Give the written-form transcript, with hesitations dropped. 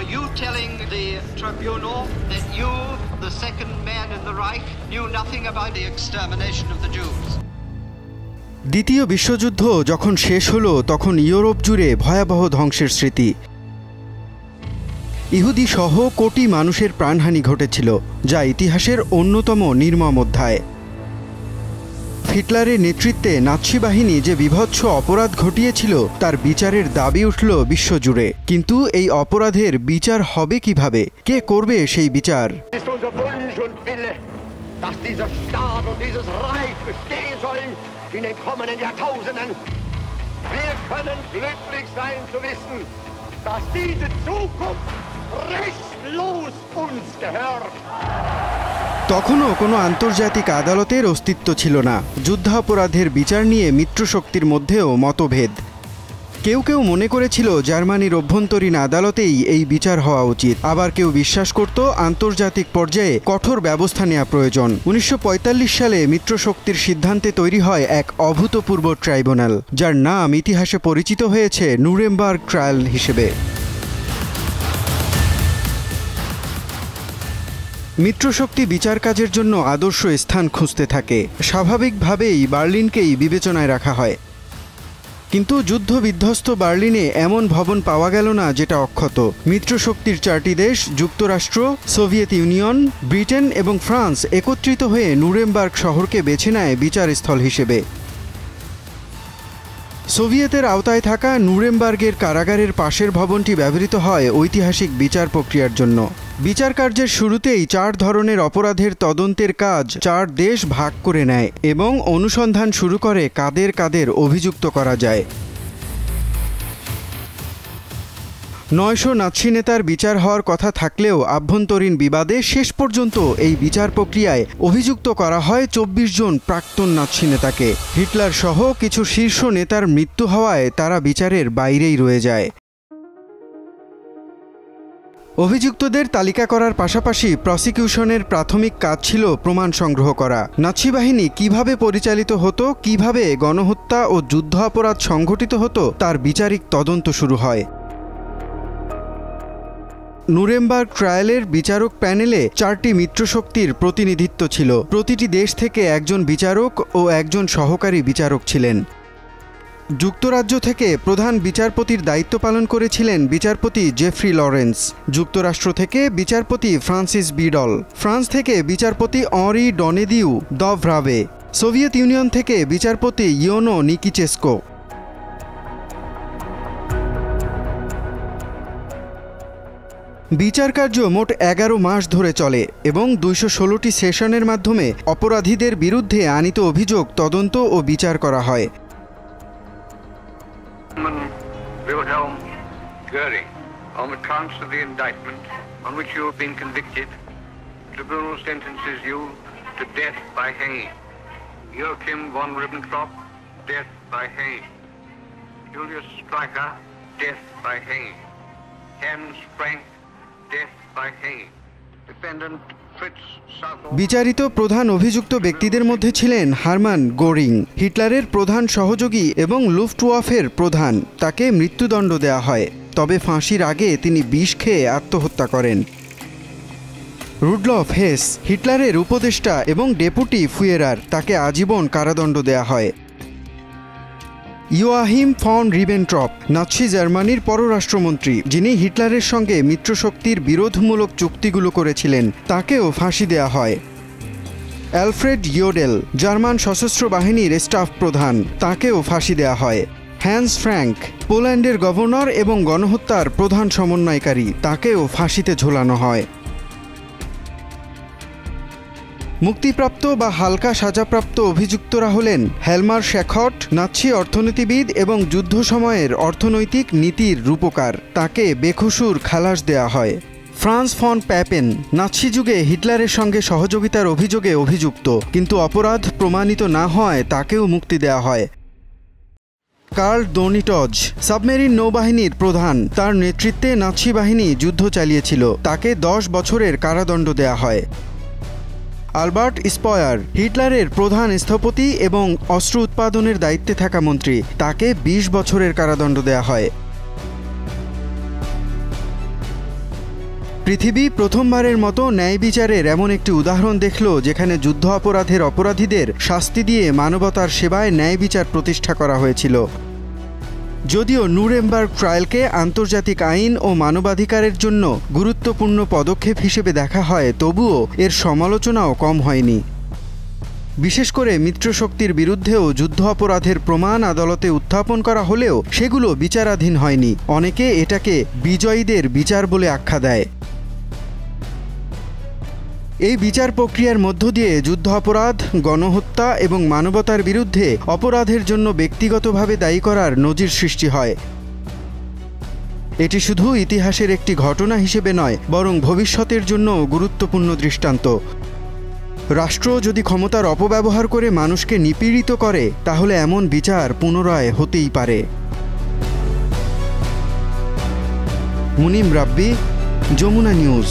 Are you telling the tribunal that you, the second man in the Reich, knew nothing about the extermination of the Jews? দ্বিতীয় বিশ্বযুদ্ধ যখন শেষ হলো তখন Europe জুড়ে ভয়াবহ ধ্বংসের স্মৃতি। ইহুদি সহ কোটি মানুষের প্রাণহানি ঘটেছিল, যা ইতিহাসের অন্যতম নির্মম অধ্যায়। হিটলারের নেতৃত্বে নাৎসি বাহিনী যে বিভৎস অপরাধ ঘটিয়েছিল তার বিচারের দাবি উঠল বিশ্বজুড়ে। কিন্তু এই অপরাধের বিচার হবে কিভাবে? কে করবে সেই বিচার? তখনও কোনো আন্তর্জাতিক আদালতের অস্তিত্ব ছিল না। যুদ্ধাপরাধের বিচার নিয়ে মিত্রশক্তির মধ্যেও মতভেদ। কেউ কেউ মনে করেছিল জার্মানির অভ্যন্তরীণ আদালতেই এই বিচার হওয়া উচিত, আবার কেউ বিশ্বাস করত আন্তর্জাতিক পর্যায়ে কঠোর ব্যবস্থা নেওয়া প্রয়োজন। 1945 সালে মিত্রশক্তির সিদ্ধান্তে তৈরি হয় এক অভূতপূর্ব ট্রাইব্যুনাল, যার নাম ইতিহাসে পরিচিত হয়েছে নুরেমবার্গ ট্রায়াল হিসেবে। মিত্রশক্তি বিচার কাজের জন্য আদর্শ স্থান খুঁজতে থাকে। স্বাভাবিকভাবেই বার্লিনকেই বিবেচনায় রাখা হয়। কিন্তু যুদ্ধ বিধ্বস্ত বার্লিনে এমন ভবন পাওয়া গেল না যেটা অক্ষত। মিত্রশক্তির 4টি দেশ, যুক্তরাষ্ট্র, সোভিয়েত ইউনিয়ন, ব্রিটেন এবং ফ্রান্স একত্রিত হয়ে নুরেমবার্গ শহরকে বেছে নেয় বিচারস্থল হিসেবে। সোভিয়েতের আওতায় থাকা নুরেমবার্গের কারাগারের পাশের ভবনটি ব্যবহৃত হয় ঐতিহাসিক বিচার প্রক্রিয়ার জন্য। বিচার কার্যের শুরুতেই 4 ধরনের অপরাধের তদন্তের কাজ 4 দেশ ভাগ করে নেয় এবং অনুসন্ধান শুরু করে কাদের কাদের অভিযুক্ত করা যায়। 900 নাৎসি নেতার বিচার হওয়ার কথা থাকলেও আভ্যন্তরীণ বিবাদে শেষ পর্যন্ত এই বিচার প্রক্রিয়ায় অভিযুক্ত করা হয় 24 জন প্রাক্তন নাৎসি নেতাকে। হিটলার সহ কিছু শীর্ষ নেতার মৃত্যু হওয়ায় তারা বিচারের বাইরেই রয়ে যায়। অভিযুক্তদের তালিকা করার পাশাপাশি প্রসিকিউশনের প্রাথমিক কাজ ছিল প্রমাণ সংগ্রহ করা। নাৎসি বাহিনী কিভাবে পরিচালিত হতো, কিভাবে গণহত্যা ও যুদ্ধ অপরাধ সংঘটিত হতো তার বিচারিক তদন্ত শুরু হয়। নুরেমবার্গ ট্রায়ালের বিচারক প্যানেলে 4টি মিত্রশক্তির প্রতিনিধিত্ব ছিল। প্রতিটি দেশ থেকে একজন বিচারক ও একজন সহকারী বিচারক ছিলেন। যুক্তরাজ্য থেকে প্রধান বিচারপতির দায়িত্ব পালন করেছিলেন বিচারপতি জেফ্রি লরেন্স। যুক্তরাষ্ট্র থেকে বিচারপতি ফ্রান্সিস বিডল। ফ্রান্স থেকে বিচারপতি অঁরি ডনেদিউ দ ভ্রাভে। সোভিয়েত ইউনিয়ন থেকে বিচারপতি ইয়োনো নিকিচেস্কো। বিচার কার্য মোট 11 মাস ধরে চলে এবং 216টি সেশনের মাধ্যমে অপরাধীদের বিরুদ্ধে আনিত অভিযোগ তদন্ত ও বিচার করা হয়। Wilhelm Göring, on the counts of the indictment on which you have been convicted, the tribunal sentences you to death by hanging. Joachim von Ribbentrop, death by hanging. Julius Streicher, death by hanging. Hans Frank, death by hanging. Defendant Fritz Sauer. বিচারিত প্রধান অভিযুক্ত ব্যক্তিদের মধ্যে ছিলেন Hermann গোরিং, হিটলারের প্রধান সহযোগী এবং লুফটওয়াফের প্রধান। তাকে মৃত্যুদণ্ড দেওয়া হয়, তবে ফাঁসির আগে তিনি বিষ খেয়ে আত্মহত্যা করেন। রুডলফ হেস, হিটলারের উপদেষ্টা এবং ডেপুটি ফুয়েরার, তাকে আজীবন কারাদণ্ড দেওয়া হয়। ইয়োয়াহিম ফন রিবেনট্রপ, নাৎসি জার্মানির পররাষ্ট্রমন্ত্রী, যিনি হিটলারের সঙ্গে মিত্রশক্তির বিরোধমূলক চুক্তিগুলো করেছিলেন, তাকেও ফাঁসি দেওয়া হয়। অ্যালফ্রেড ইয়োডেল, জার্মান সশস্ত্র বাহিনীর স্টাফ প্রধান, তাকেও ফাঁসি দেওয়া হয়। হ্যান্স ফ্র্যাঙ্ক, পোল্যান্ডের গভর্নর এবং গণহত্যার প্রধান সমন্বয়কারী, তাকেও ফাঁসিতে ঝোলানো হয়। মুক্তিপ্রাপ্ত বা হালকা সাজাপ্রাপ্ত অভিযুক্তরা হলেন হেলমার শেখট, নাৎসি অর্থনীতিবিদ এবং যুদ্ধ সময়ের অর্থনৈতিক নীতির রূপকার, তাকে বেকসুর খালাস দেয়া হয়। ফ্রান্স ফন প্যাপেন, নাৎসি যুগে হিটলারের সঙ্গে সহযোগিতার অভিযোগে অভিযুক্ত, কিন্তু অপরাধ প্রমাণিত না হয় তাকেও মুক্তি দেওয়া হয়। কার্ল ডোনিটজ, সাবমেরিন নৌবাহিনীর প্রধান, তার নেতৃত্বে নাৎসি বাহিনী যুদ্ধ চালিয়েছিল, তাকে 10 বছরের কারাদণ্ড দেয়া হয়। আলবার্ট স্পয়ার, হিটলারের প্রধান স্থপতি এবং অস্ত্র উৎপাদনের দায়িত্বে থাকা মন্ত্রী, তাকে 20 বছরের কারাদণ্ড দেয়া হয়। পৃথিবী প্রথমবারের মতো ন্যায় বিচারের এমন একটি উদাহরণ দেখল যেখানে যুদ্ধ অপরাধের অপরাধীদের শাস্তি দিয়ে মানবতার সেবায় ন্যায় বিচার প্রতিষ্ঠা করা হয়েছিল। যদিও নুরেমবার্গ ট্রায়ালকে আন্তর্জাতিক আইন ও মানবাধিকারের জন্য গুরুত্বপূর্ণ পদক্ষেপ হিসেবে দেখা হয়, তবুও এর সমালোচনাও কম হয়নি। বিশেষ করে মিত্রশক্তির বিরুদ্ধেও যুদ্ধ অপরাধের প্রমাণ আদালতে উত্থাপন করা হলেও সেগুলো বিচারাধীন হয়নি। অনেকে এটাকে বিজয়ীদের বিচার বলে আখ্যা দেয়। এই বিচার প্রক্রিয়ার মধ্য দিয়ে যুদ্ধ অপরাধ, গণহত্যা এবং মানবতার বিরুদ্ধে অপরাধের জন্য ব্যক্তিগতভাবে দায়ী করার নজির সৃষ্টি হয়। এটি শুধু ইতিহাসের একটি ঘটনা হিসেবে নয়, বরং ভবিষ্যতের জন্য গুরুত্বপূর্ণ দৃষ্টান্ত। রাষ্ট্র যদি ক্ষমতার অপব্যবহার করে মানুষকে নিপীড়িত করে, তাহলে এমন বিচার পুনরায় হতেই পারে। মুনিম রাব্বি, যমুনা নিউজ।